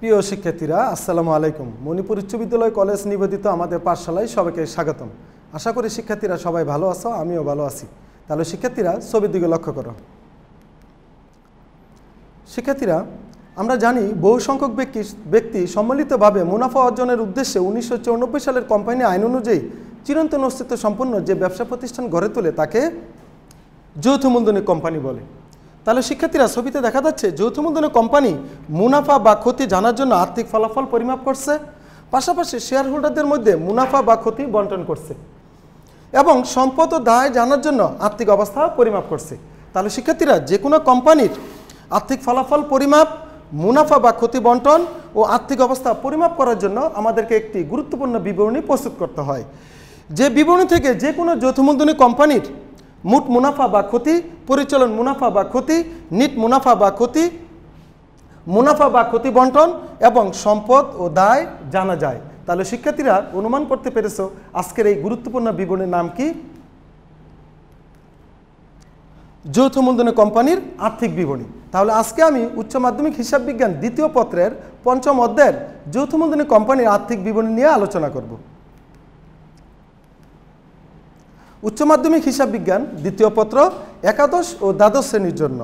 প্রিয় শিক্ষার্থীরা আসসালামু আলাইকুম। মণিপুর উচ্চ বিদ্যালয় কলেজ নিবেদিত আমাদের পাঠশালায় সবাইকে স্বাগতম। আশা করি শিক্ষার্থীরা সবাই ভালো আছো, আমিও ভালো আছি। তাহলে শিক্ষার্থীরা ছবির দিকে লক্ষ্য করো। শিক্ষার্থীরা, আমরা জানি বহু সংখ্যক ব্যক্তি সম্মিলিতভাবে মুনাফা অর্জনের উদ্দেশ্যে 1994 সালের কোম্পানি আইন অনুযায়ী চিরন্তন অস্তিত্ব সম্পন্ন যে ব্যবসা প্রতিষ্ঠান গড়ে তোলে তাকে যৌথ মূলধনী কোম্পানি বলে। তাহলে শিক্ষার্থীরা, ছবিতে দেখা যাচ্ছে যৌথ মূলধনী কোম্পানি মুনাফা বা ক্ষতি জানার জন্য আর্থিক ফলাফল পরিমাপ করছে, পাশাপাশি শেয়ার হোল্ডারদের মধ্যে মুনাফা বা ক্ষতি বন্টন করছে এবং সম্পদ ও দায় জানার জন্য আর্থিক অবস্থা পরিমাপ করছে। তাহলে শিক্ষার্থীরা, যে কোনো কোম্পানির আর্থিক ফলাফল পরিমাপ, মুনাফা বা ক্ষতি বন্টন ও আর্থিক অবস্থা পরিমাপ করার জন্য আমাদেরকে একটি গুরুত্বপূর্ণ বিবরণী প্রস্তুত করতে হয়। যে বিবরণী থেকে যে কোনো যৌথ মূলধনী কোম্পানির মোট মুনাফা বা ক্ষতি, পরিচালন মুনাফা বা ক্ষতি, নিট মুনাফা বা ক্ষতি, মুনাফা বা ক্ষতি বন্টন এবং সম্পদ ও দায় জানা যায়। তাহলে শিক্ষার্থীরা অনুমান করতে পেরেছো আজকের এই গুরুত্বপূর্ণ বিবরণীর নাম কি? যৌথ মূলধনী কোম্পানির আর্থিক বিবরণী। তাহলে আজকে আমি উচ্চ মাধ্যমিক হিসাব বিজ্ঞান দ্বিতীয় পত্রের 5ম অধ্যায়ের যৌথ মূলধনী কোম্পানির আর্থিক বিবরণী নিয়ে আলোচনা করব। উচ্চ মাধ্যমিক হিসাব বিজ্ঞান দ্বিতীয় পত্র একাদশ ও দ্বাদশ শ্রেণীর জন্য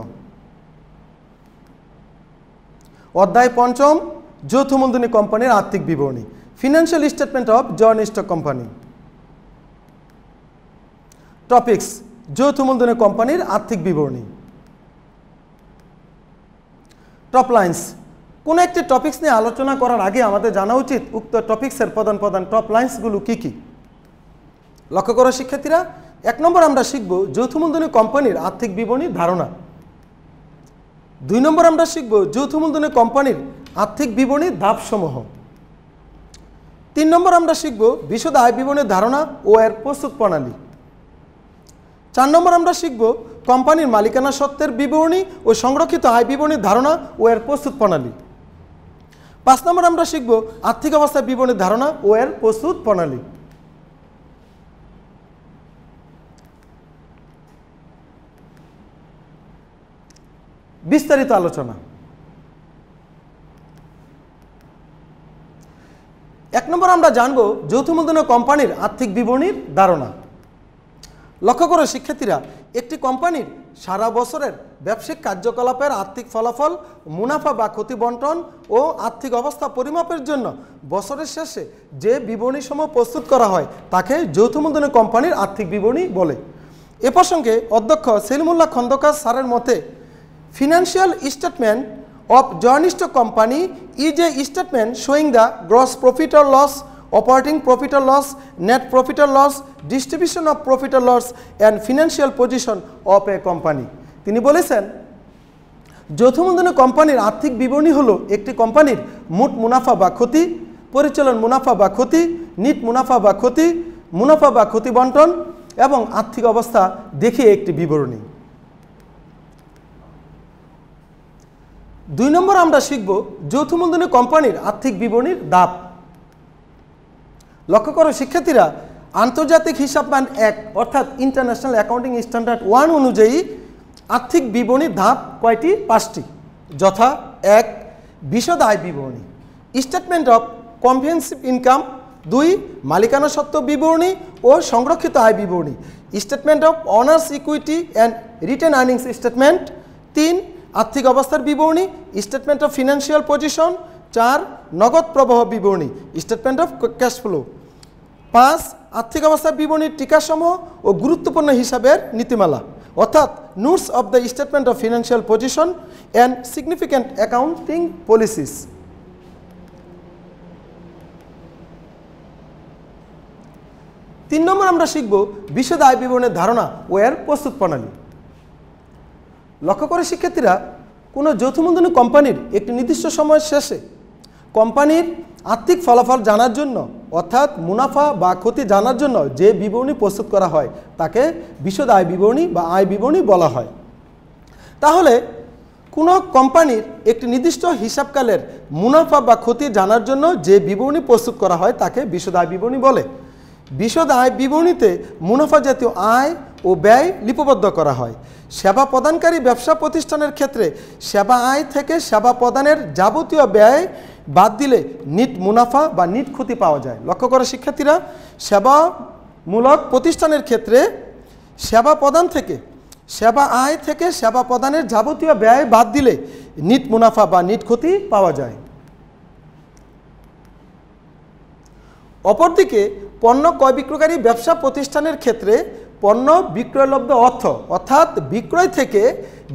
অধ্যায় 5ম যৌথ মূলধনী কোম্পানির আর্থিক বিবরণী, financial statement of joint stock company. Topics: যৌথ মূলধনী কোম্পানির আর্থিক বিবরণী। টপ লাইন্স: কোনো একটি টপিকস নিয়ে আলোচনা করার আগে আমাদের জানা উচিত উক্ত টপিক্সের প্রধান প্রধান টপ লাইন্সগুলো কী কী। লক্ষ্য করো শিক্ষার্থীরা, 1 নম্বর আমরা শিখব যৌথ মূলধনী কোম্পানির আর্থিক বিবরণীর ধারণা। 2 নম্বর আমরা শিখব যৌথ মূলধনী কোম্পানির আর্থিক বিবরণীর ধাপসমূহ। 3 নম্বর আমরা শিখব বিশদ আয় বিবরণীর ধারণা ও এর প্রস্তুত প্রণালী। 4 নম্বর আমরা শিখব কোম্পানির মালিকানা সত্ত্বের বিবরণী ও সংরক্ষিত আয় বিবরণীর ধারণা ও এর প্রস্তুত প্রণালী। 5 নম্বর আমরা শিখব আর্থিক অবস্থার বিবরণীর ধারণা ও এর প্রস্তুত প্রণালী। বিস্তারিত আলোচনা। 1 নম্বর আমরা জানব যৌথ মূলধনী কোম্পানির আর্থিক বিবরণীর ধারণা। লক্ষ্য করো শিক্ষার্থীরা, একটি কোম্পানির সারা বছরের ব্যবসায়িক কার্যকলাপের আর্থিক ফলাফল, মুনাফা বা ক্ষতি বন্টন ও আর্থিক অবস্থা পরিমাপের জন্য বছরের শেষে যে বিবরণীসমূহ প্রস্তুত করা হয় তাকে যৌথ মূলধনী কোম্পানির আর্থিক বিবরণী বলে। এ প্রসঙ্গে অধ্যক্ষ সেলিমুল্লাহ খন্দকার স্যারের মতে, financial statement of joint stock company is a statement showing the gross profit or loss, operating profit or loss, net profit or loss, distribution of profit or loss and financial position of a company. তিনি বলেছেন, যৌথ মূলধনী কোম্পানির আর্থিক বিবরণী হলো একটি কোম্পানির মোট মুনাফা বা ক্ষতি, পরিচালন মুনাফা বা ক্ষতি, নিট মুনাফা বা ক্ষতি, মুনাফা বা ক্ষতি বন্টন এবং আর্থিক অবস্থা দেখিয়ে একটি বিবরণী। 2 নম্বর আমরা শিখব যৌথ মূলধনী কোম্পানির আর্থিক বিবরণীর ধাপ। লক্ষ্য করো শিক্ষার্থীরা, আন্তর্জাতিক হিসাবমান 1 অর্থাৎ ইন্টারন্যাশনাল অ্যাকাউন্টিং স্ট্যান্ডার্ড 1 অনুযায়ী আর্থিক বিবরণীর ধাপ কয়টি? 5টি, যথা 1 বিশদ আয় বিবরণী, স্টেটমেন্ট অফ কম্প্রিহেনসিভ ইনকাম। 2 মালিকানা সত্ত্ব বিবরণী ও সংরক্ষিত আয় বিবরণী, statement of honours equity and written earnings statement. 3 আর্থিক অবস্থার বিবরণী, স্টেটমেন্ট অফ ফিনান্সিয়াল পজিশন। 4 নগদ প্রবাহ বিবরণী, স্টেটমেন্ট অফ ক্যাশ ফ্লো। 5 আর্থিক অবস্থার বিবরণীর টিকাসমূহ ও গুরুত্বপূর্ণ হিসাবের নীতিমালা, অর্থাৎ notes of the statement of financial position and significant accounting policies. 3 নম্বর আমরা শিখব বিশদ আয় বিবরণের ধারণা ও এর প্রস্তুত প্রণালী। লক্ষ্য করে শিক্ষার্থীরা, কোনো যৌথ মূলধনী কোম্পানির একটি নির্দিষ্ট সময়ের শেষে কোম্পানির আর্থিক ফলাফল জানার জন্য, অর্থাৎ মুনাফা বা ক্ষতি জানার জন্য যে বিবরণী প্রস্তুত করা হয় তাকে বিশদ আয় বিবরণী বা আয় বিবরণী বলা হয়। তাহলে কোনো কোম্পানির একটি নির্দিষ্ট হিসাবকালের মুনাফা বা ক্ষতি জানার জন্য যে বিবরণী প্রস্তুত করা হয় তাকে বিশদ আয় বিবরণী বলে। বিশদ আয় বিবরণীতে মুনাফা জাতীয় আয় ও ব্যয় লিপিবদ্ধ করা হয়। সেবা প্রদানকারী ব্যবসা প্রতিষ্ঠানের ক্ষেত্রে সেবা আয় থেকে সেবা প্রদানের যাবতীয় ব্যয় বাদ দিলে নিট মুনাফা বা নিট ক্ষতি পাওয়া যায়। লক্ষ্য করো শিক্ষার্থীরা, সেবামূলক প্রতিষ্ঠানের ক্ষেত্রে সেবা প্রদান থেকে সেবা আয় থেকে সেবা প্রদানের যাবতীয় ব্যয় বাদ দিলে নিট মুনাফা বা নিট ক্ষতি পাওয়া যায়। অপরদিকে পণ্য ক্রয় বিক্রয়কারী ব্যবসা প্রতিষ্ঠানের ক্ষেত্রে পণ্য বিক্রয়লব্ধ অর্থ অর্থাৎ বিক্রয় থেকে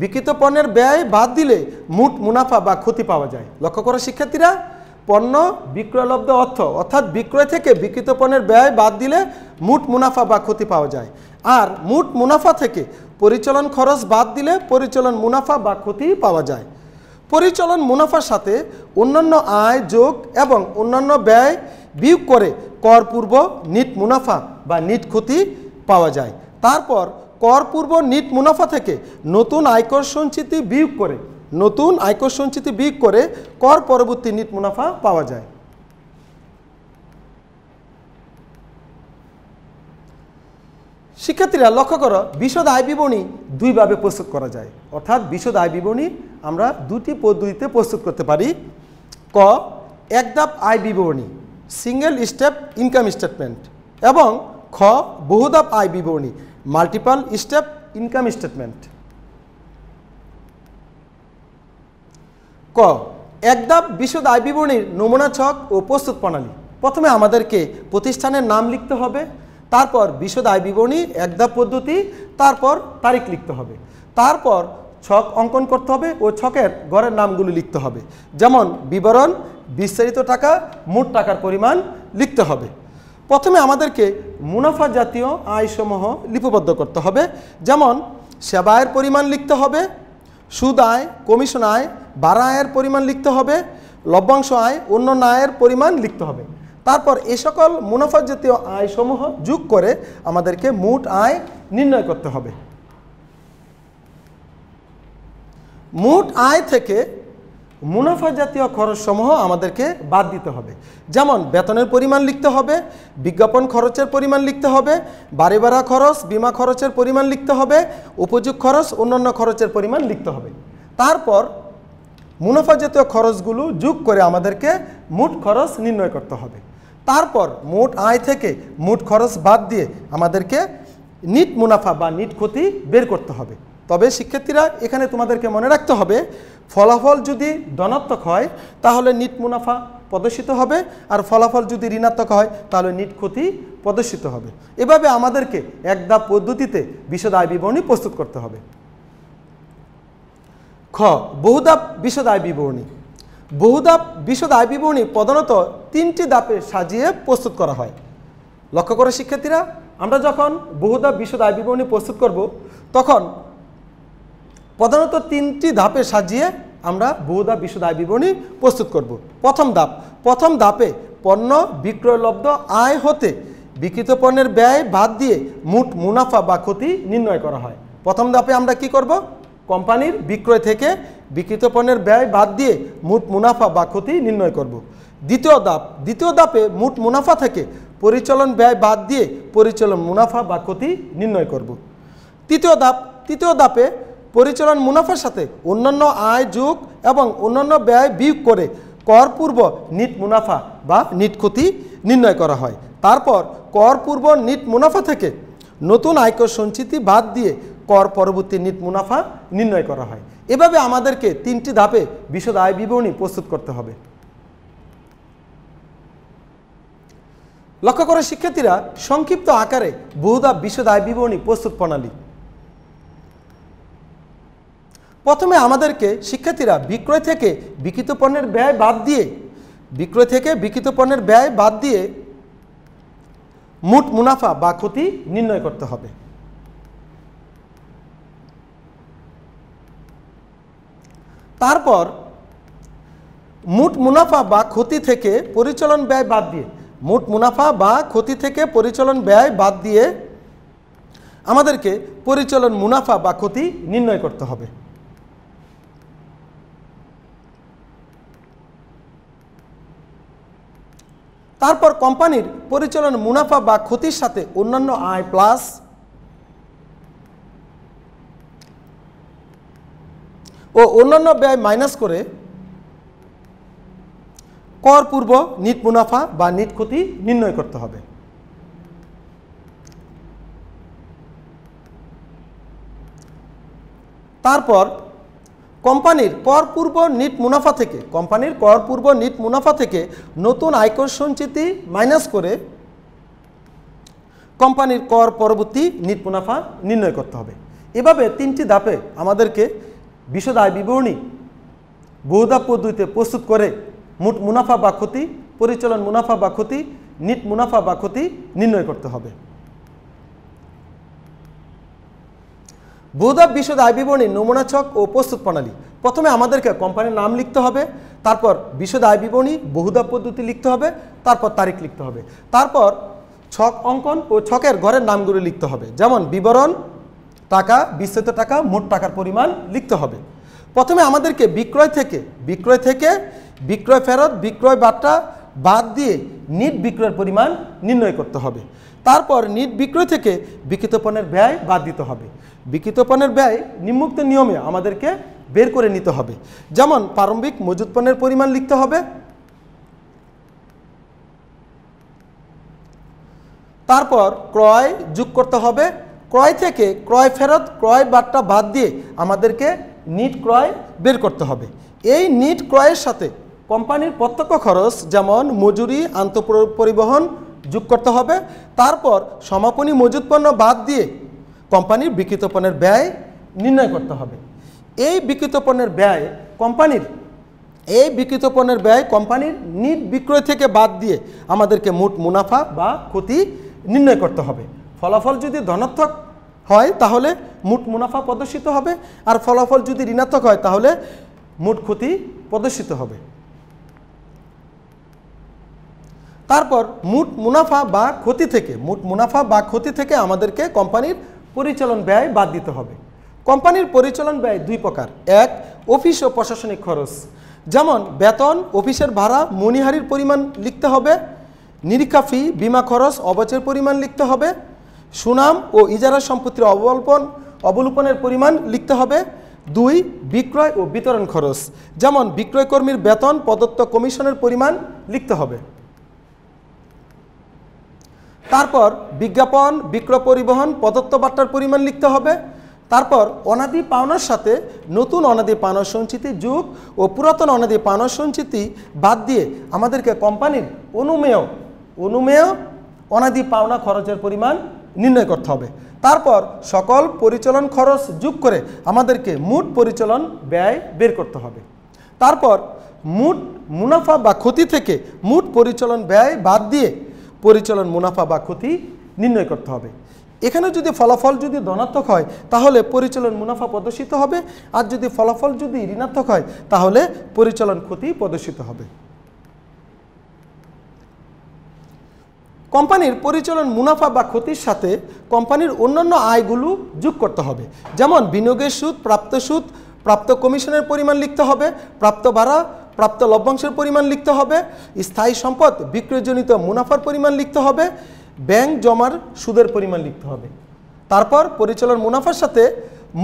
বিক্রিত পণ্যের ব্যয় বাদ দিলে মোট মুনাফা বা ক্ষতি পাওয়া যায়। লক্ষ্য করো শিক্ষার্থীরা, পণ্য বিক্রয়লব্ধ অর্থ অর্থাৎ বিক্রয় থেকে বিক্রিত পণ্যের ব্যয় বাদ দিলে মোট মুনাফা বা ক্ষতি পাওয়া যায়। আর মোট মুনাফা থেকে পরিচালন খরচ বাদ দিলে পরিচালন মুনাফা বা ক্ষতি পাওয়া যায়। পরিচালন মুনাফার সাথে অন্যান্য আয় যোগ এবং অন্যান্য ব্যয় বিয়োগ করে করপূর্ব নিট মুনাফা বা নিট ক্ষতি পাওয়া যায়। তারপর করপূর্ব নিট মুনাফা থেকে নতুন আয়কর সঞ্চিতি বিয়োগ করে কর পরবর্তী নিট মুনাফা পাওয়া যায়। শিক্ষার্থীরা লক্ষ্য করো, বিশদ আয় বিবরণী দুইভাবে প্রস্তুত করা যায়, অর্থাৎ বিশদ আয় বিবরণী আমরা দুটি পদ্ধতিতে প্রস্তুত করতে পারি। ক, এক ধাপ আয় বিবরণী সিঙ্গেল স্টেপ ইনকাম স্টেটমেন্ট, এবং খ, বহুধাপ আয় বিবরণী মাল্টিপল স্টেপ ইনকাম স্টেটমেন্ট। ক, এক ধাপ বিশদ আয় বিবরণীর নমুনা ছক ও প্রস্তুত প্রণালী। প্রথমে আমাদেরকে প্রতিষ্ঠানের নাম লিখতে হবে, তারপর বিশদ আয় বিবরণী এক ধাপ পদ্ধতি, তারপর তারিখ লিখতে হবে, তারপর ছক অঙ্কন করতে হবে ও ছকের ঘরের নামগুলো লিখতে হবে। যেমন বিবরণ, বিস্তারিত টাকা, মোট টাকার পরিমাণ লিখতে হবে। প্রথমে আমাদেরকে মুনাফা জাতীয় আয়সমূহ লিপিবদ্ধ করতে হবে। যেমন সেবা আয়ের পরিমাণ লিখতে হবে, সুদ আয়, কমিশন আয়, ভাড়া আয়ের পরিমাণ লিখতে হবে, লভ্যাংশ আয়, অন্যান্য আয়ের পরিমাণ লিখতে হবে। তারপর এ সকল মুনাফা জাতীয় আয়সমূহ যোগ করে আমাদেরকে মোট আয় নির্ণয় করতে হবে। মোট আয় থেকে মুনাফা জাতীয় খরচসমূহ আমাদেরকে বাদ দিতে হবে। যেমন বেতনের পরিমাণ লিখতে হবে, বিজ্ঞাপন খরচের পরিমাণ লিখতে হবে, বাড়ি ভাড়া খরচ, বিমা খরচের পরিমাণ লিখতে হবে, উপযোগ খরচ, অন্যান্য খরচের পরিমাণ লিখতে হবে। তারপর মুনাফা জাতীয় খরচগুলো যোগ করে আমাদেরকে মোট খরচ নির্ণয় করতে হবে। তারপর মোট আয় থেকে মোট খরচ বাদ দিয়ে আমাদেরকে নিট মুনাফা বা নিট ক্ষতি বের করতে হবে। তবে শিক্ষার্থীরা এখানে তোমাদেরকে মনে রাখতে হবে, ফলাফল যদি ধনাত্মক হয় তাহলে নিট মুনাফা প্রদর্শিত হবে, আর ফলাফল যদি ঋণাত্মক হয় তাহলে নিট ক্ষতি প্রদর্শিত হবে। এভাবে আমাদেরকে এক ধাপ পদ্ধতিতে বিশদ আয় বিবরণী প্রস্তুত করতে হবে। খ, বহুধাপ বিশদ আয় বিবরণী। বহুধাপ বিশদ আয় বিবরণী প্রধানত তিনটি ধাপে সাজিয়ে প্রস্তুত করা হয়। লক্ষ্য করে শিক্ষার্থীরা, আমরা যখন বহুধাপ বিশদ আয় বিবরণী প্রস্তুত করব তখন প্রধানত তিনটি ধাপে সাজিয়ে আমরা বহুধাপ বিশদ আয় বিবরণী প্রস্তুত করব। প্রথম ধাপে পণ্য বিক্রয়লব্ধ আয় হতে বিক্রিত পণ্যের ব্যয় বাদ দিয়ে মোট মুনাফা বা ক্ষতি নির্ণয় করা হয়। প্রথম ধাপে আমরা কি করব? কোম্পানির বিক্রয় থেকে বিক্রিত পণ্যের ব্যয় বাদ দিয়ে মোট মুনাফা বা ক্ষতি নির্ণয় করব। দ্বিতীয় ধাপে মোট মুনাফা থেকে পরিচালন ব্যয় বাদ দিয়ে পরিচালন মুনাফা বা ক্ষতি নির্ণয় করব। তৃতীয় ধাপে পরিচালন মুনাফার সাথে অন্যান্য আয় যোগ এবং অন্যান্য ব্যয় বিয়োগ করে করপূর্ব নিট মুনাফা বা নিট ক্ষতি নির্ণয় করা হয়। তারপর করপূর্ব নিট মুনাফা থেকে নতুন আয়কর সঞ্চিতি বাদ দিয়ে কর পরবর্তী নিট মুনাফা নির্ণয় করা হয়। এভাবে আমাদেরকে তিনটি ধাপে বিশদ আয় বিবরণী প্রস্তুত করতে হবে। লক্ষ্য করে শিক্ষার্থীরা, সংক্ষিপ্ত আকারে বহুধাপ বিশদ আয় বিবরণী প্রস্তুত প্রণালী। প্রথমে আমাদেরকে শিক্ষার্থীরা বিক্রয় থেকে বিক্রিত পণ্যের ব্যয় বাদ দিয়ে মোট মুনাফা বা ক্ষতি নির্ণয় করতে হবে। তারপর মোট মুনাফা বা ক্ষতি থেকে পরিচালন ব্যয় বাদ দিয়ে আমাদেরকে পরিচালন মুনাফা বা ক্ষতি নির্ণয় করতে হবে। তারপর কোম্পানির পরিচালন মুনাফা বা ক্ষতির সাথে অন্যান্য আয় প্লাস ও অন্যান্য ব্যয় মাইনাস করে কর পূর্ব নিট মুনাফা বা নিট ক্ষতি নির্ণয় করতে হবে। তারপর কোম্পানির কর পূর্ব নিট মুনাফা থেকে নতুন আয়কর সঞ্চিতি মাইনাস করে কোম্পানির কর পরবর্তী নিট মুনাফা নির্ণয় করতে হবে। এভাবে 3টি ধাপে আমাদেরকে বিশদ আয় বিবরণী বহুধাপ পদ্ধতিতে প্রস্তুত করে মোট মুনাফা বা ক্ষতি, পরিচালন মুনাফা বা ক্ষতি, নিট মুনাফা বা ক্ষতি নির্ণয় করতে হবে। বহুধাপ বিশদ আয় বিবরণী নমুনা ছক ও প্রস্তুত প্রণালী। প্রথমে আমাদেরকে কোম্পানির নাম লিখতে হবে, তারপর বিশদ আয় বিবরণী বহুধাপ পদ্ধতি লিখতে হবে, তারপর তারিখ লিখতে হবে, তারপর ছক অঙ্কন ও ছকের ঘরের নামগুলো লিখতে হবে। যেমন বিবরণ, টাকা, বিস্তারিত টাকা, মোট টাকার পরিমাণ লিখতে হবে। প্রথমে আমাদেরকে বিক্রয় থেকে বিক্রয় ফেরত, বিক্রয় বাট্টা বাদ দিয়ে নিট বিক্রয়ের পরিমাণ নির্ণয় করতে হবে। তারপর নিট বিক্রয় থেকে বিক্রিত পণ্যের ব্যয় বাদ দিতে হবে। বিক্রিত পণ্যের ব্যয় নিম্নোক্ত নিয়মে আমাদেরকে বের করে নিতে হবে। যেমন প্রারম্ভিক মজুত পণ্যের পরিমাণ লিখতে হবে, তারপর ক্রয় যোগ করতে হবে, ক্রয় থেকে ক্রয় ফেরত, ক্রয় বাট্টা বাদ দিয়ে আমাদেরকে নিট ক্রয় বের করতে হবে। এই নিট ক্রয়ের সাথে কোম্পানির প্রত্যক্ষ খরচ যেমন মজুরি, আন্তঃপরিবহন যোগ করতে হবে। তারপর সমাপনী মজুত পণ্য বাদ দিয়ে কোম্পানির বিক্রিত পণ্যের ব্যয় নির্ণয় করতে হবে। এই বিক্রিত পণ্যের ব্যয় কোম্পানির নিট বিক্রয় থেকে বাদ দিয়ে আমাদেরকে মোট মুনাফা বা ক্ষতি নির্ণয় করতে হবে। ফলাফল যদি ধনাত্মক হয় তাহলে মোট মুনাফা প্রদর্শিত হবে, আর ফলাফল যদি ঋণাত্মক হয় তাহলে মোট ক্ষতি প্রদর্শিত হবে। তারপর মোট মুনাফা বা ক্ষতি থেকে আমাদেরকে কোম্পানির পরিচালন ব্যয় বাদ দিতে হবে। কোম্পানির পরিচালন ব্যয় 2 প্রকার। এক, অফিস ও প্রশাসনিক খরচ, যেমন বেতন, অফিসের ভাড়া, মণিহারির পরিমাণ লিখতে হবে, নিরীক্ষা ফি, বিমা খরচ, অবচয়ের পরিমাণ লিখতে হবে, সুনাম ও ইজারা সম্পত্তির অবলোপনের পরিমাণ লিখতে হবে। 2, বিক্রয় ও বিতরণ খরচ, যেমন বিক্রয় কর্মীর বেতন, প্রদত্ত কমিশনের পরিমাণ লিখতে হবে। তারপর বিজ্ঞাপন, বিক্রয় পরিবহন, প্রদত্ত বাট্টার পরিমাণ লিখতে হবে। তারপর অনাদি পাওনার সাথে নতুন অনাদি পাওনা সঞ্চিতি যোগ ও পুরাতন অনাদি পাওনা সঞ্চিতি বাদ দিয়ে আমাদেরকে কোম্পানির অনুমেয় অনাদি পাওনা খরচের পরিমাণ নির্ণয় করতে হবে। তারপর সকল পরিচালন খরচ যোগ করে আমাদেরকে মোট পরিচালন ব্যয় বের করতে হবে। তারপর মোট মুনাফা বা ক্ষতি থেকে মোট পরিচালন ব্যয় বাদ দিয়ে পরিচালন মুনাফা বা ক্ষতি নির্ণয় করতে হবে। এখানে যদি ফলাফল ধনাত্মক হয় তাহলে পরিচালন মুনাফা প্রদর্শিত হবে, আর যদি ফলাফল ঋণাত্মক হয় তাহলে পরিচালন ক্ষতি প্রদর্শিত হবে। কোম্পানির পরিচালন মুনাফা বা ক্ষতির সাথে কোম্পানির অন্যান্য আয়গুলো যোগ করতে হবে। যেমন বিনিয়োগের সুদ, প্রাপ্ত কমিশনের পরিমাণ লিখতে হবে, প্রাপ্ত ভাড়া, প্রাপ্ত লভ্যাংশের পরিমাণ লিখতে হবে, স্থায়ী সম্পদ বিক্রয়জনিত মুনাফার পরিমাণ লিখতে হবে, ব্যাংক জমার সুদের পরিমাণ লিখতে হবে। তারপর পরিচালন মুনাফার সাথে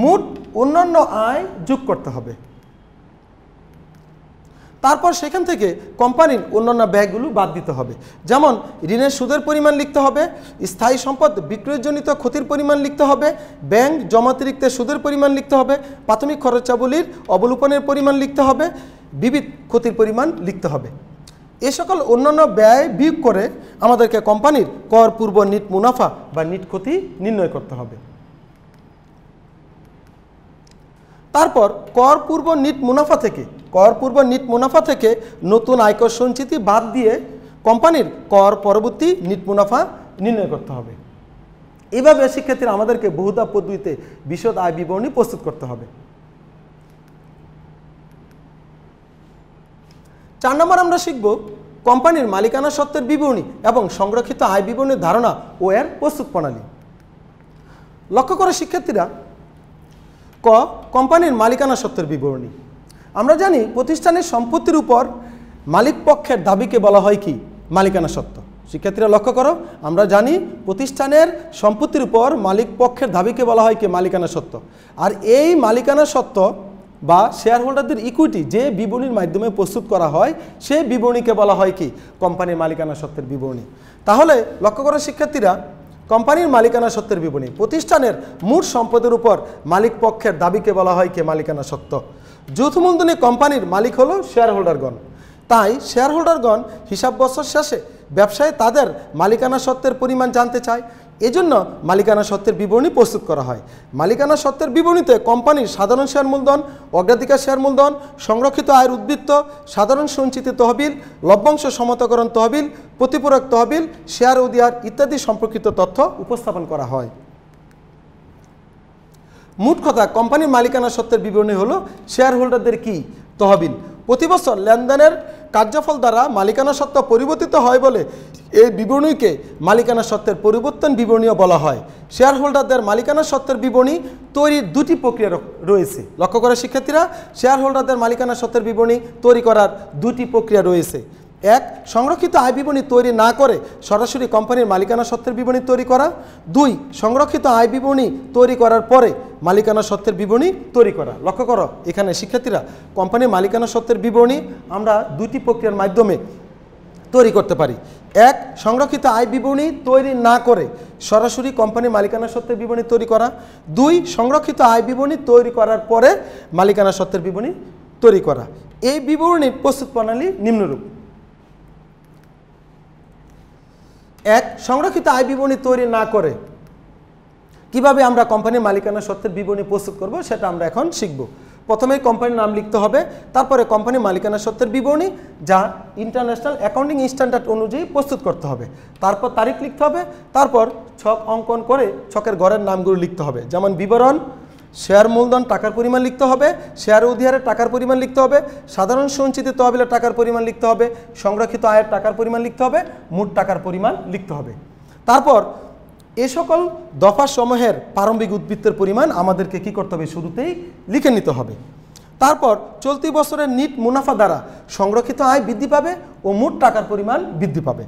মোট অন্যান্য আয় যোগ করতে হবে। তারপর সেখান থেকে কোম্পানির অন্যান্য ব্যয়গুলো বাদ দিতে হবে। যেমন ঋণের সুদের পরিমাণ লিখতে হবে, স্থায়ী সম্পদ বিক্রয়জনিত ক্ষতির পরিমাণ লিখতে হবে, ব্যাংক জমাতিরিক্ত সুদের পরিমাণ লিখতে হবে, প্রাথমিক খরচাবলীর অবলোপনের পরিমাণ লিখতে হবে, বিবিধ ক্ষতির পরিমাণ লিখতে হবে। এ সকল অন্যান্য ব্যয় বিয়োগ করে আমাদেরকে কোম্পানির কর পূর্ব নিট মুনাফা বা নিট ক্ষতি নির্ণয় করতে হবে। তারপর কর পূর্ব নিট মুনাফা থেকে নতুন আয়কর সঞ্চিতি বাদ দিয়ে কোম্পানির কর পরবর্তী নিট মুনাফা নির্ণয় করতে হবে। এইভাবে শিক্ষার্থীরা আমাদেরকে বহুধাপ পদ্ধতিতে বিশদ আয় বিবরণী প্রস্তুত করতে হবে। 4 নম্বর আমরা শিখব কোম্পানির মালিকানা সত্ত্বের বিবরণী এবং সংরক্ষিত আয় বিবরণীর ধারণা ও এর প্রস্তুত প্রণালী। লক্ষ্য করে শিক্ষার্থীরা, ক, কোম্পানির মালিকানা সত্ত্বের বিবরণী। আমরা জানি প্রতিষ্ঠানের সম্পত্তির উপর মালিক পক্ষের দাবিকে বলা হয় কি? মালিকানা সত্ত্ব। শিক্ষার্থীরা লক্ষ্য করো, আমরা জানি প্রতিষ্ঠানের সম্পত্তির উপর মালিক পক্ষের দাবিকে বলা হয় কি? মালিকানা সত্ত্ব। আর এই মালিকানা সত্ত্ব বা শেয়ার হোল্ডারদের ইকুইটি যে বিবরণীর মাধ্যমে প্রস্তুত করা হয় সেই বিবরণীকে বলা হয় কি কোম্পানির মালিকানা সত্ত্বের বিবরণী। তাহলে লক্ষ্য করা শিক্ষার্থীরা, কোম্পানির মালিকানা সত্ত্বের বিবরণী, প্রতিষ্ঠানের মোট সম্পদের উপর মালিক পক্ষের দাবিকে বলা হয় কি মালিকানা সত্ত্ব। যৌথ মূলধনী কোম্পানির মালিক হলো শেয়ার হোল্ডারগণ। তাই শেয়ার হোল্ডারগণ হিসাব বছর শেষে ব্যবসায় তাদের মালিকানা সত্ত্বের পরিমাণ জানতে চায়, এজন্য মালিকানা সত্ত্বের বিবরণী প্রস্তুত করা হয়। মালিকানা সত্ত্বের বিবরণীতে কোম্পানির সাধারণ শেয়ার মূলধন, অগ্রাধিকার শেয়ার মূলধন, সংরক্ষিত আয়ের উদ্বৃত্ত, সাধারণ সঞ্চিত তহবিল, লভ্যাংশ সমতাকরণ তহবিল, প্রতিপূরক তহবিল, শেয়ার অধিহার ইত্যাদি সম্পর্কিত তথ্য উপস্থাপন করা হয়। মোট কথা, কোম্পানির মালিকানা সত্ত্বের বিবরণী হলো শেয়ার হোল্ডারদের কি তহবিল। প্রতি বছর লেনদেনের কার্যফল দ্বারা মালিকানা সত্ত্ব পরিবর্তিত হয় বলে এই বিবরণীকে মালিকানা সত্ত্বের পরিবর্তন বিবরণীও বলা হয়। শেয়ার হোল্ডারদের মালিকানা সত্ত্বের বিবরণী তৈরির দুটি প্রক্রিয়া রয়েছে। লক্ষ্য করে শিক্ষার্থীরা, শেয়ার হোল্ডারদের মালিকানা সত্ত্বের বিবরণী তৈরি করার দুটি প্রক্রিয়া রয়েছে। এক, সংরক্ষিত আয় বিবরণী তৈরি না করে সরাসরি কোম্পানির মালিকানা সত্ত্বের বিবরণী তৈরি করা। দুই, সংরক্ষিত আয় বিবরণী তৈরি করার পরে মালিকানা সত্ত্বের বিবরণী তৈরি করা। লক্ষ্য করো এখানে শিক্ষার্থীরা, কোম্পানির মালিকানা সত্ত্বের বিবরণী আমরা দুটি প্রক্রিয়ার মাধ্যমে তৈরি করতে পারি। এক, সংরক্ষিত আয় বিবরণী তৈরি না করে সরাসরি কোম্পানির মালিকানা সত্ত্বের বিবরণী তৈরি করা। দুই, সংরক্ষিত আয় বিবরণী তৈরি করার পরে মালিকানা সত্ত্বের বিবরণী তৈরি করা। এই বিবরণীর প্রস্তুত প্রণালী নিম্নরূপ। এক, সংরক্ষিত আয় বিবরণী তৈরি না করে কিভাবে আমরা কোম্পানির মালিকানা সত্ত্বের বিবরণী প্রস্তুত করব সেটা আমরা এখন শিখব। প্রথমে কোম্পানির নাম লিখতে হবে, তারপরে কোম্পানির মালিকানা সত্ত্বের বিবরণী যা ইন্টারন্যাশনাল অ্যাকাউন্টিং স্ট্যান্ডার্ড অনুযায়ী প্রস্তুত করতে হবে। তারপর তারিখ লিখতে হবে, তারপর ছক অঙ্কন করে ছকের ঘরের নামগুলো লিখতে হবে। যেমন বিবরণ, শেয়ার মূলধন টাকার পরিমাণ লিখতে হবে, শেয়ার অধিহারের টাকার পরিমাণ লিখতে হবে, সাধারণ সঞ্চিত তহবিলের টাকার পরিমাণ লিখতে হবে, সংরক্ষিত আয়ের টাকার পরিমাণ লিখতে হবে, মোট টাকার পরিমাণ লিখতে হবে। তারপর এ সকল দফাসমূহের প্রারম্ভিক উদ্বৃত্তের পরিমাণ আমাদেরকে কি করতে হবে, শুরুতেই লিখে নিতে হবে। তারপর চলতি বছরের নিট মুনাফা দ্বারা সংরক্ষিত আয় বৃদ্ধি পাবে ও মোট টাকার পরিমাণ বৃদ্ধি পাবে।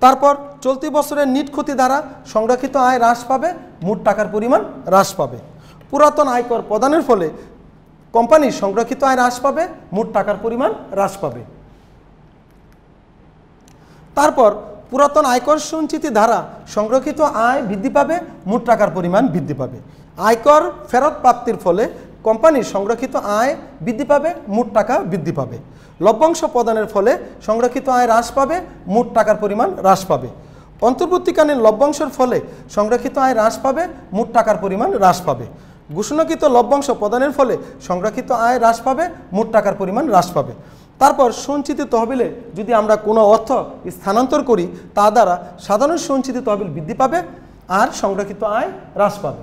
তারপর চলতি বছরের নিট ক্ষতি দ্বারা সংরক্ষিত আয় হ্রাস পাবে, মোট টাকার পরিমাণ হ্রাস পাবে। পুরাতন আয়কর প্রদানের ফলে কোম্পানির সংরক্ষিত আয় হ্রাস পাবে, মোট টাকার পরিমাণ হ্রাস পাবে। তারপর পুরাতন আয়কর সঞ্চিতি ধারা সংরক্ষিত আয় বৃদ্ধি পাবে, মোট টাকার পরিমাণ বৃদ্ধি পাবে। আয়কর ফেরত প্রাপ্তির ফলে কোম্পানির সংরক্ষিত আয় বৃদ্ধি পাবে, মোট টাকা বৃদ্ধি পাবে। লভ্যাংশ প্রদানের ফলে সংরক্ষিত আয় হ্রাস পাবে, মোট টাকার পরিমাণ হ্রাস পাবে। অন্তর্বর্তীকালীন লভ্যাংশের ফলে সংরক্ষিত আয় হ্রাস পাবে, মোট টাকার পরিমাণ হ্রাস পাবে। ঘোষণাকৃত লভ্যাংশ প্রদানের ফলে সংরক্ষিত আয় হ্রাস পাবে, মোট টাকার পরিমাণ হ্রাস পাবে। তারপর সঞ্চিত তহবিলে যদি আমরা কোনো অর্থ স্থানান্তর করি তা দ্বারা সাধারণ সঞ্চিত তহবিল বৃদ্ধি পাবে আর সংরক্ষিত আয় হ্রাস পাবে।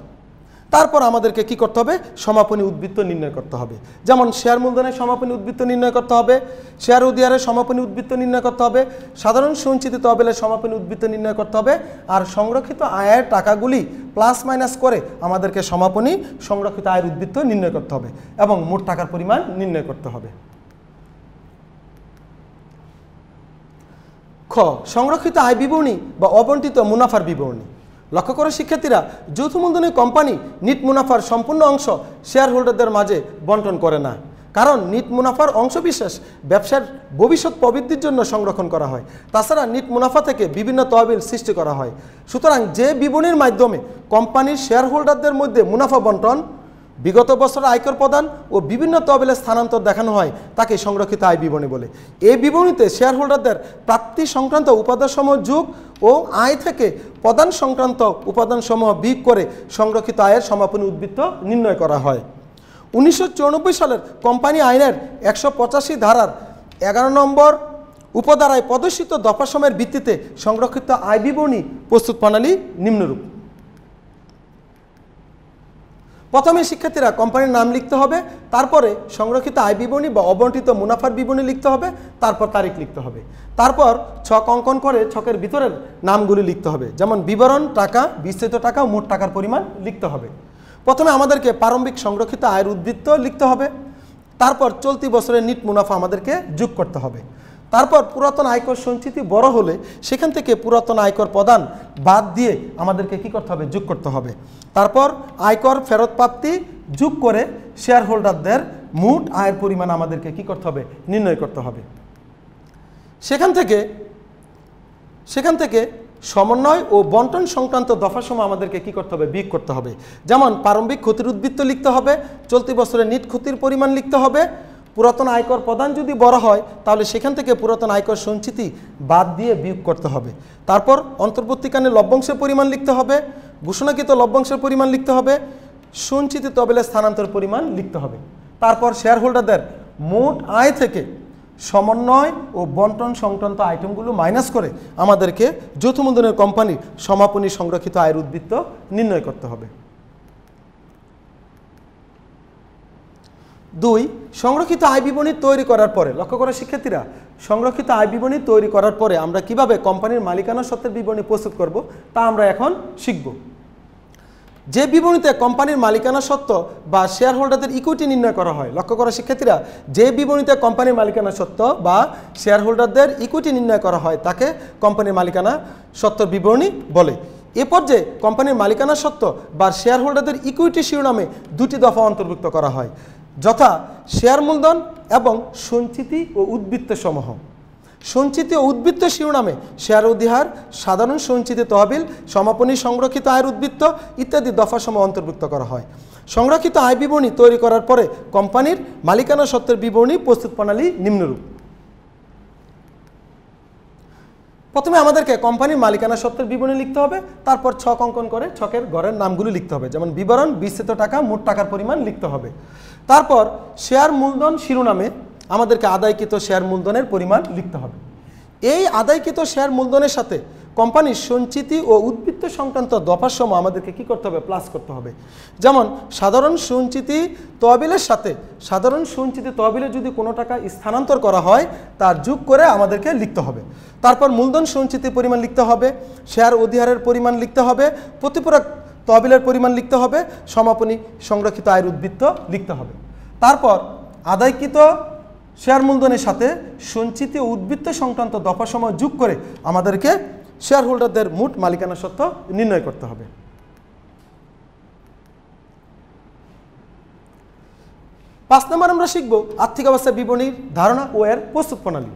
তারপর আমাদেরকে কি করতে হবে, সমাপনী উদ্বৃত্ত নির্ণয় করতে হবে। যেমন শেয়ার মূলধনের সমাপনী উদ্বৃত্ত নির্ণয় করতে হবে, শেয়ার অধিহারের সমাপনী উদ্বৃত্ত নির্ণয় করতে হবে, সাধারণ সঞ্চিত তহবিলের সমাপনী উদ্বৃত্ত নির্ণয় করতে হবে, আর সংরক্ষিত আয়ের টাকাগুলি প্লাস মাইনাস করে আমাদেরকে সমাপনী সংরক্ষিত আয়ের উদ্বৃত্ত নির্ণয় করতে হবে এবং মোট টাকার পরিমাণ নির্ণয় করতে হবে। খ, সংরক্ষিত আয় বিবরণী বা অবন্টিত মুনাফার বিবরণী। লক্ষ্য করে শিক্ষার্থীরা, যৌথ মূলধনী কোম্পানি নিট মুনাফার সম্পূর্ণ অংশ শেয়ার হোল্ডারদের মাঝে বন্টন করে না, কারণ নিট মুনাফার অংশবিশেষ ব্যবসার ভবিষ্যৎ প্রবৃদ্ধির জন্য সংরক্ষণ করা হয়। তাছাড়া নিট মুনাফা থেকে বিভিন্ন তহবিল সৃষ্টি করা হয়। সুতরাং যে বিবরণীর মাধ্যমে কোম্পানির শেয়ার হোল্ডারদের মধ্যে মুনাফা বন্টন, বিগত বছরের আয়কর প্রদান ও বিভিন্ন তহবিলের স্থানান্তর দেখানো হয় তাকে সংরক্ষিত আয় বিবরণী বলে। এই বিবরণীতে শেয়ার হোল্ডারদের প্রাপ্তি সংক্রান্ত উপাদানসমূহ যোগ ও আয় থেকে প্রদান সংক্রান্ত উপাদানসমূহ বিয়োগ করে সংরক্ষিত আয়ের সমাপনী উদ্বৃত্ত নির্ণয় করা হয়। 1994 সালের কোম্পানি আইনের 185 ধারার 11 নম্বর উপধারায় প্রদর্শিত দফাসমূহের ভিত্তিতে সংরক্ষিত আয় বিবরণী প্রস্তুত প্রণালী নিম্নরূপ। প্রথমে শিক্ষার্থীরা কোম্পানির নাম লিখতে হবে, তারপরে সংরক্ষিত আয় বিবরণী বা অবন্টিত মুনাফার বিবরণী লিখতে হবে, তারপর তারিখ লিখতে হবে। তারপর ছক অঙ্কন করে ছকের ভিতরের নামগুলি লিখতে হবে। যেমন বিবরণ, টাকা, বিস্তৃত টাকা, মোট টাকার পরিমাণ লিখতে হবে। প্রথমে আমাদেরকে প্রারম্ভিক সংরক্ষিত আয়ের উদ্বৃত্ত লিখতে হবে, তারপর চলতি বছরের নিট মুনাফা আমাদেরকে যোগ করতে হবে। তারপর পুরাতন আয়কর সঞ্চিতি বড় হলে সেখান থেকে পুরাতন আয়কর প্রদান বাদ দিয়ে আমাদেরকে কি করতে হবে, যোগ করতে হবে। তারপর আয়কর ফেরত প্রাপ্তি যোগ করে শেয়ার হোল্ডারদের মোট আয়ের পরিমাণ আমাদেরকে কি করতে হবে, নির্ণয় করতে হবে। সেখান থেকে সমন্বয় ও বন্টন সংক্রান্ত দফাসমূহ আমাদেরকে কি করতে হবে, বিয়োগ করতে হবে। যেমন প্রারম্ভিক ক্ষতির উদ্বৃত্ত লিখতে হবে, চলতি বছরের নিট ক্ষতির পরিমাণ লিখতে হবে, পুরাতন আয়কর প্রদান যদি বড় হয় তাহলে সেখান থেকে পুরাতন আয়কর সঞ্চিতি বাদ দিয়ে বিয়োগ করতে হবে। তারপর অন্তর্বর্তীকালীন লভ্যাংশের পরিমাণ লিখতে হবে, ঘোষণাকৃত লভ্যাংশের পরিমাণ লিখতে হবে, সঞ্চিত তহবিলের স্থানান্তর পরিমাণ লিখতে হবে। তারপর শেয়ার হোল্ডারদের মোট আয় থেকে সমন্বয় ও বন্টন সংক্রান্ত আইটেমগুলো মাইনাস করে আমাদেরকে যৌথ মূলধনের কোম্পানির সমাপনী সংরক্ষিত আয়ের উদ্বৃত্ত নির্ণয় করতে হবে। 2. সংরক্ষিত আয় বিবরণী তৈরি করার পরে, লক্ষ্য করা শিক্ষার্থীরা, সংরক্ষিত আয় বিবরণী তৈরি করার পরে আমরা কিভাবে কোম্পানির মালিকানা সত্ত্বের বিবরণী প্রস্তুত করব তা আমরা এখন শিখব। যে বিবরণীতে কোম্পানির মালিকানা সত্ত্ব বা শেয়ার হোল্ডারদের ইকুইটি নির্ণয় করা হয়, লক্ষ্য করা শিক্ষার্থীরা, যে বিবরণীতে কোম্পানির মালিকানা সত্ত্ব বা শেয়ার হোল্ডারদের ইকুইটি নির্ণয় করা হয় তাকে কোম্পানির মালিকানা সত্ত্বের বিবরণী বলে। এ পর্যায়ে কোম্পানির মালিকানা সত্ত্ব বা শেয়ার হোল্ডারদের ইকুইটি শিরোনামে দুটি দফা অন্তর্ভুক্ত করা হয়, যথা শেয়ার মূলধন এবং সঞ্চিতি ও উদ্বৃত্ত সমূহ। সঞ্চিতি ও উদ্বৃত্ত শিরোনামে শেয়ার অধিহার, সাধারণ সঞ্চিতি তহবিল, সমাপনী সংরক্ষিত আয়ের উদ্বৃত্ত ইত্যাদি দফাসমূহ অন্তর্ভুক্ত করা হয়। সংরক্ষিত আয় বিবরণী তৈরি করার পরে কোম্পানির মালিকানা সত্ত্বের বিবরণী প্রস্তুত প্রণালী নিম্নরূপ। প্রথমে আমাদেরকে কোম্পানির মালিকানা সত্ত্বের বিবরণী লিখতে হবে, তারপর ছক অঙ্কন করে ছকের ঘরের নামগুলো লিখতে হবে, যেমন বিবরণ, বিস্তৃত টাকা, মোট টাকার পরিমাণ লিখতে হবে। তারপর শেয়ার মূলধন শিরোনামে আমাদেরকে আদায়কৃত শেয়ার মূলধনের পরিমাণ লিখতে হবে। এই আদায়কৃত শেয়ার মূলধনের সাথে কোম্পানির সঞ্চিতি ও উদ্বৃত্ত সংক্রান্ত দফাসমূহ আমাদেরকে কি করতে হবে, প্লাস করতে হবে। যেমন সাধারণ সঞ্চিতি তহবিলের সাথে সাধারণ সঞ্চিতি তহবিলে যদি কোনো টাকা স্থানান্তর করা হয় তার যোগ করে আমাদেরকে লিখতে হবে। তারপর মূলধন সঞ্চিতির পরিমাণ লিখতে হবে, শেয়ার অধিহারের পরিমাণ লিখতে হবে, প্রতিপূরক তহবিলের পরিমাণ লিখতে হবে, সমাপনী সংরক্ষিত আয়ের উদ্বৃত্ত লিখতে হবে। তারপর আদায়কৃত শেয়ার মূলধনের সাথে সঞ্চিতি ও উদ্বৃত্ত সংক্রান্ত দফাসমূহ যোগ করে আমাদেরকে শেয়ার হোল্ডারদের মোট মালিকানা সত্ত্ব নির্ণয় করতে হবে। 5 নম্বর আমরা শিখব আর্থিক অবস্থা বিবরণীর ধারণা ও এর প্রস্তুত প্রণালী।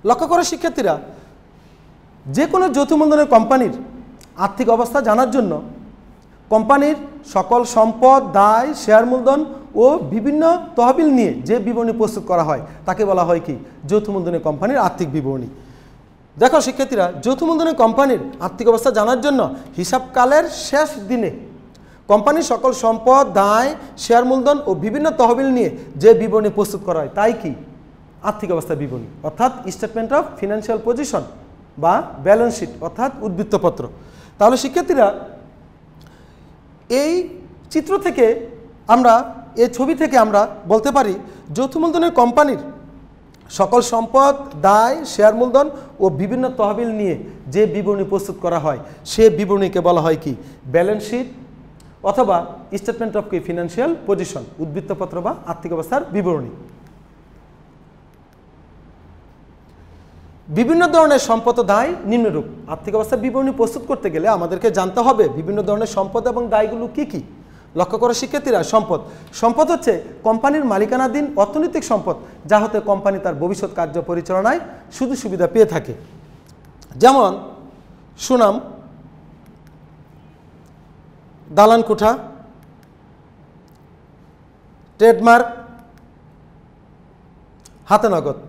লক্ষ্য করে শিক্ষার্থীরা, যে কোনো যৌথ মূলধনের কোম্পানির আর্থিক অবস্থা জানার জন্য কোম্পানির সকল সম্পদ, দায়, শেয়ার মূলধন ও বিভিন্ন তহবিল নিয়ে যে বিবরণী প্রস্তুত করা হয় তাকে বলা হয় কি, যৌথ মূলধনের কোম্পানির আর্থিক বিবরণী। দেখো শিক্ষার্থীরা, যৌথ মূলধনের কোম্পানির আর্থিক অবস্থা জানার জন্য হিসাবকালের শেষ দিনে কোম্পানির সকল সম্পদ, দায়, শেয়ার মূলধন ও বিভিন্ন তহবিল নিয়ে যে বিবরণী প্রস্তুত করা হয় তাই কি, আর্থিক অবস্থা বিবরণী, অর্থাৎ স্টেটমেন্ট অফ ফিনান্সিয়াল পজিশন বা ব্যালেন্স শিট অর্থাৎ উদ্বৃত্তপত্র। তাহলে শিক্ষার্থীরা, এই চিত্র থেকে আমরা, এই ছবি থেকে আমরা বলতে পারি যৌথ মূলধনের কোম্পানির সকল সম্পদ, দায়, শেয়ার মূলধন ও বিভিন্ন তহবিল নিয়ে যে বিবরণী প্রস্তুত করা হয় সে বিবরণীকে বলা হয় কি, ব্যালেন্স শিট অথবা স্টেটমেন্ট অফ কি ফিনান্সিয়াল পজিশন, উদ্বৃত্তপত্র বা আর্থিক অবস্থার বিবরণী। বিভিন্ন ধরনের সম্পদ ও দায় নিম্নরূপ। আর্থিক অবস্থার বিবরণী প্রস্তুত করতে গেলে আমাদেরকে জানতে হবে বিভিন্ন ধরনের সম্পদ এবং দায়গুলো কি কি। লক্ষ্য করে শিক্ষার্থীরা, সম্পদ হচ্ছে কোম্পানির মালিকানাধীন অর্থনৈতিক সম্পদ যা হতে কোম্পানি তার ভবিষ্যৎ কার্য পরিচালনায় সুযোগ সুবিধা পেয়ে থাকে, যেমন সুনাম, দালান কোঠা, ট্রেডমার্ক, হাতে নগদ।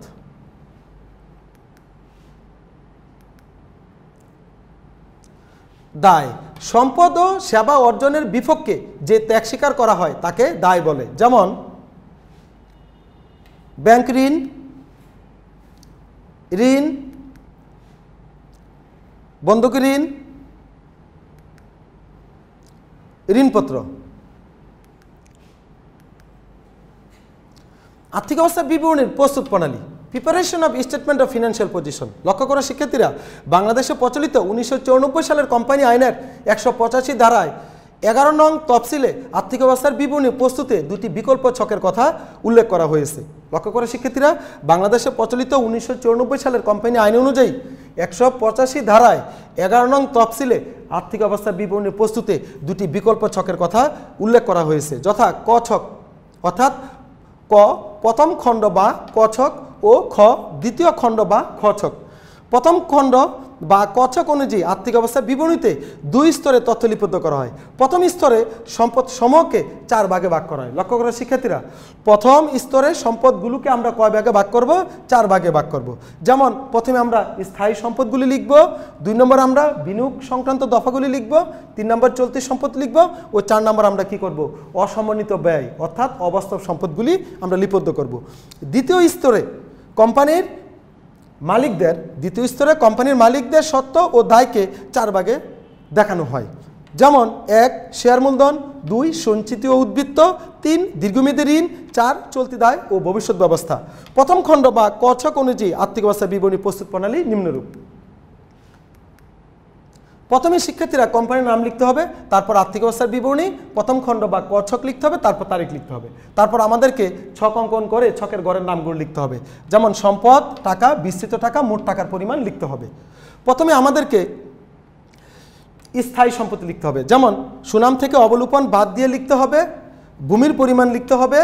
দায়, সম্পদ ও সেবা অর্জনের বিপক্ষে যে ত্যাগ স্বীকার করা হয় তাকে দায় বলে, যেমন ব্যাংক ঋণ, বন্ধকি ঋণ, ঋণপত্র। আর্থিক অবস্থা বিবরণীর প্রস্তুত প্রণালী, preparation of statement of financial position. লক্ষ্য করা শিক্ষার্থীরা, বাংলাদেশে প্রচলিত 1994 সালের কোম্পানি আইনের 185 ধারায় 11 নং তফসিলে আর্থিক অবস্থার বিবরণী প্রস্তুতে দুটি বিকল্প ছকের কথা উল্লেখ করা হয়েছে। লক্ষ্য করা শিক্ষার্থীরা, বাংলাদেশে প্রচলিত 1994 সালের কোম্পানি আইন অনুযায়ী 185 ধারায় 11 নং তফসিলে আর্থিক অবস্থার বিবরণী প্রস্তুতে দুটি বিকল্প ছকের কথা উল্লেখ করা হয়েছে, যথা ক ছক অর্থাৎ ক প্রথম খণ্ড বা ক ছক ও খ দ্বিতীয় খণ্ড বা খ ছক। প্রথম খণ্ড বা ক ছক অনুযায়ী আর্থিক অবস্থার বিবরণীতে 2 স্তরে তথ্য লিপিবদ্ধ করা হয়। প্রথম স্তরে সম্পদ সমূহকে 4 ভাগে ভাগ করা হয়। লক্ষ্য করা শিক্ষার্থীরা, প্রথম স্তরে সম্পদগুলোকে আমরা কয় ভাগে ভাগ করব? 4 ভাগে ভাগ করব। যেমন প্রথমে আমরা স্থায়ী সম্পদগুলি লিখব, 2 নম্বর আমরা বিনিয়োগ সংক্রান্ত দফাগুলি লিখব, 3 নম্বর চলতি সম্পদ লিখব ও 4 নম্বর আমরা কি করব? অসমন্বিত ব্যয় অর্থাৎ অবাস্তব সম্পদগুলি আমরা লিপিবদ্ধ করব। দ্বিতীয় স্তরে কোম্পানির মালিকদের সত্ত্ব ও দায়কে 4 ভাগে দেখানো হয়। যেমন 1 শেয়ার মূলধন, 2 সঞ্চিতি ও উদ্বৃত্ত, 3 দীর্ঘমেয়াদী ঋণ, 4 চলতি দায় ও ভবিষ্যৎ ব্যবস্থা। প্রথম খণ্ড বা ক ছক অনুযায়ী আর্থিক অবস্থার বিবরণী প্রস্তুত প্রণালী নিম্নরূপ। প্রথমে শিক্ষার্থীরা কোম্পানির নাম লিখতে হবে, তারপর আর্থিক অবস্থার বিবরণী, প্রথম খণ্ড বা ক ছক লিখতে হবে, তারপর তারিখ লিখতে হবে। তারপর আমাদেরকে ছক অঙ্কন করে ছকের ঘরের নামগুলো লিখতে হবে। যেমন সম্পদ, টাকা, বিস্তৃত টাকা, মোট টাকার পরিমাণ লিখতে হবে। প্রথমে আমাদেরকে স্থায়ী সম্পত্তি লিখতে হবে। যেমন সুনাম থেকে অবলোপন বাদ দিয়ে লিখতে হবে, ভূমির পরিমাণ লিখতে হবে,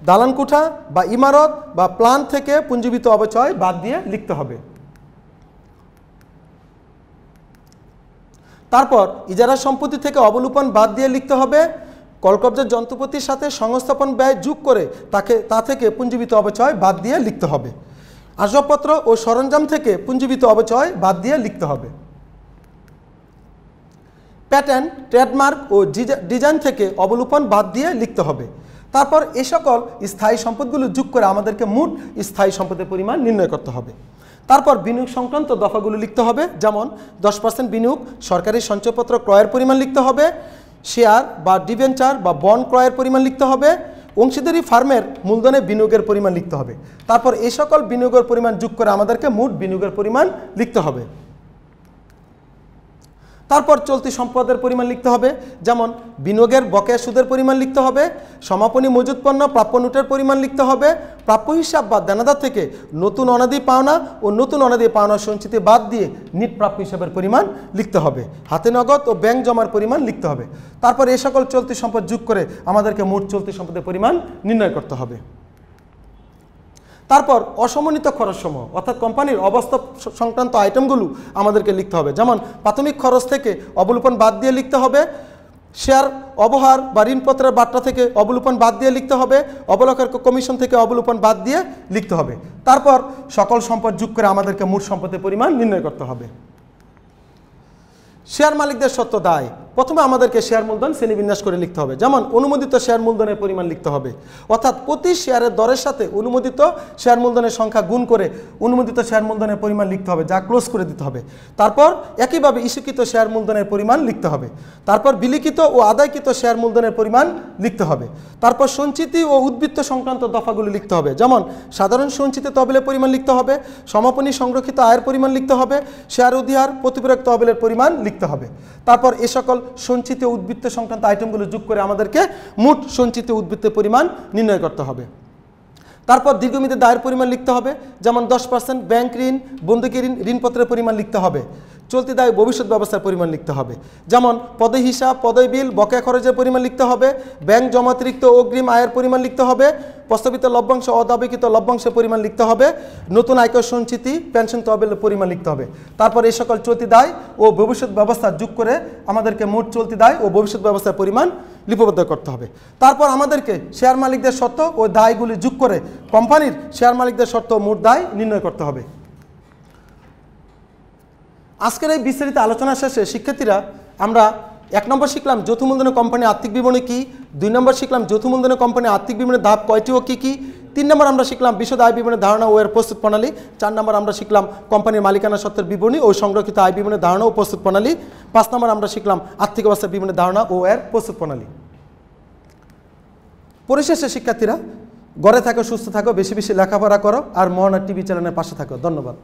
দালান কোঠা বা ইমারত বা প্ল্যান থেকে পুঞ্জীবিত অবচয় বাদ দিয়ে লিখতে হবে। তারপর ইজারা সম্পত্তি থেকে অবলোপন বাদ দিয়ে লিখতে হবে, কলকব্জার যন্ত্রপাতির সাথে সংস্থাপন ব্যয় যোগ করে তা থেকে পুঞ্জীবিত অবচয় বাদ দিয়ে লিখতে হবে। আসবাবপত্র ও সরঞ্জাম থেকে পুঞ্জীবিত অবচয় বাদ দিয়ে লিখতে হবে। প্যাটেন্ট, ট্রেডমার্ক ও ডিজাইন থেকে অবলোপন বাদ দিয়ে লিখতে হবে। তারপর এ সকল স্থায়ী সম্পদগুলো যোগ করে আমাদেরকে মোট স্থায়ী সম্পদের পরিমাণ নির্ণয় করতে হবে। তারপর বিনিয়োগ সংক্রান্ত দফাগুলো লিখতে হবে। যেমন 10% বিনিয়োগ, সরকারি সঞ্চয়পত্র ক্রয়ের পরিমাণ লিখতে হবে, শেয়ার বা ডিবেঞ্চার বা বন্ড ক্রয়ের পরিমাণ লিখতে হবে, অংশীদারি ফার্মের মূলধনে বিনিয়োগের পরিমাণ লিখতে হবে। তারপর এই সকল বিনিয়োগের পরিমাণ যোগ করে আমাদেরকে মোট বিনিয়োগের পরিমাণ লিখতে হবে। তারপর চলতি সম্পদের পরিমাণ লিখতে হবে। যেমন বিনিয়োগের বকেয়া সুদের পরিমাণ লিখতে হবে, সমাপনী মজুত পণ্য প্রাপ্য নোটের পরিমাণ লিখতে হবে, প্রাপ্য হিসাব বা দেনাদার থেকে নতুন অনাদি পাওনা ও নতুন অনাদি পাওনা সঞ্চিতি বাদ দিয়ে নিট প্রাপ্য হিসাবের পরিমাণ লিখতে হবে, হাতে নগদ ও ব্যাংক জমার পরিমাণ লিখতে হবে। তারপর এই সকল চলতি সম্পদ যোগ করে আমাদেরকে মোট চলতি সম্পদের পরিমাণ নির্ণয় করতে হবে। তারপর অসমন্বিত খরচসমূহ অর্থাৎ কোম্পানির অবাস্তব সংক্রান্ত আইটেমগুলো আমাদেরকে লিখতে হবে। যেমন প্রাথমিক খরচ থেকে অবলোপন বাদ দিয়ে লিখতে হবে, শেয়ার অবহার বা ঋণপত্রের বাট্টা থেকে অবলোপন বাদ দিয়ে লিখতে হবে, অবলোকন কমিশন থেকে অবলোপন বাদ দিয়ে লিখতে হবে। তারপর সকল সম্পদ যোগ করে আমাদেরকে মোট সম্পদের পরিমাণ নির্ণয় করতে হবে। শেয়ার মালিকদের সত্ত্ব দায়, প্রথমে আমাদেরকে শেয়ার মূলধন শ্রেণীবিন্যাস করে লিখতে হবে। যেমন অনুমোদিত শেয়ার মূলধনের পরিমাণ লিখতে হবে, অর্থাৎ প্রতি শেয়ারের দরের সাথে অনুমোদিত শেয়ার মূলধনের সংখ্যা গুণ করে অনুমোদিত শেয়ার মূলধনের পরিমাণ লিখতে হবে, যা ক্লোজ করে দিতে হবে। তারপর একইভাবে ইস্যুকৃত শেয়ার মূলধনের পরিমাণ লিখতে হবে। তারপর বিলিখিত ও আদায়কৃত শেয়ার মূলধনের পরিমাণ লিখতে হবে। তারপর সঞ্চিতি ও উদ্বৃত্ত সংক্রান্ত দফাগুলি লিখতে হবে। যেমন সাধারণ সঞ্চিতি তহবিলের পরিমাণ লিখতে হবে, সমাপনী সংরক্ষিত আয়ের পরিমাণ লিখতে হবে, শেয়ার অধিহার প্রতিপূরক তহবিলের পরিমাণ লিখতে হবে। তারপর এ সকল সঞ্চিত উদ্বৃত্ত সংক্রান্ত আইটেমগুলো যোগ করে আমাদেরকে মোট সঞ্চিত উদ্বৃত্তের পরিমাণ নির্ণয় করতে হবে। তারপর দীর্ঘমেয়াদী দায়ের পরিমাণ লিখতে হবে। যেমন 10% ব্যাংক ঋণ, বন্ধকি ঋণ, ঋণপত্রের পরিমাণ লিখতে হবে। চলতি দায় ভবিষ্যৎ ব্যবস্থার পরিমাণ লিখতে হবে। যেমন পদে হিসাব, পদয় বিল, বকেয়া খরচের পরিমাণ লিখতে হবে, ব্যাংক জমাতিরিক্ত অগ্রিম আয়ের পরিমাণ লিখতে হবে, প্রস্তাবিত লভ্যাংশ অদাবিকৃত লভ্যাংশের পরিমাণ লিখতে হবে, নতুন আয়কর সঞ্চিতি, পেনশন তহবিলের পরিমাণ লিখতে হবে। তারপর এই সকল চলতি দায় ও ভবিষ্যৎ ব্যবস্থা যোগ করে আমাদেরকে মোট চলতি দায় ও ভবিষ্যৎ ব্যবস্থার পরিমাণ লিপিবদ্ধ করতে হবে। তারপর আমাদেরকে শেয়ার মালিকদের শর্ত ও দায়গুলি যোগ করে কোম্পানির শেয়ার মালিকদের শর্ত ও মোট দায় নির্ণয় করতে হবে। আজকের এই বিস্তারিত আলোচনা শেষে শিক্ষার্থীরা আমরা 1 নম্বর শিখলাম যৌথ মূলধনের কোম্পানির আর্থিক বিবরণী কী, 2 নম্বর শিখলাম যৌথ মূলধনের কোম্পানির আর্থিক বিবরণীর ধাপ কয়টি ও কী কী, 3 নম্বর আমরা শিখলাম বিশদ আয় বিবরণীর ধারণা ও এর প্রস্তুত প্রণালী, 4 নম্বর আমরা শিখলাম কোম্পানির মালিকানা সত্ত্বের বিবরণী ও সংরক্ষিত আয় বিবরণীর ধারণা ও প্রস্তুত প্রণালী, 5 নম্বর আমরা শিখলাম আর্থিক অবস্থার বিবরণীর ধারণা ও এর প্রস্তুত প্রণালী। পরিশেষে শিক্ষার্থীরা ঘরে থাকো, সুস্থ থাকো, বেশি বেশি লেখাপড়া করো আর মোহনা টিভি চ্যানেলের পাশে থাকো। ধন্যবাদ।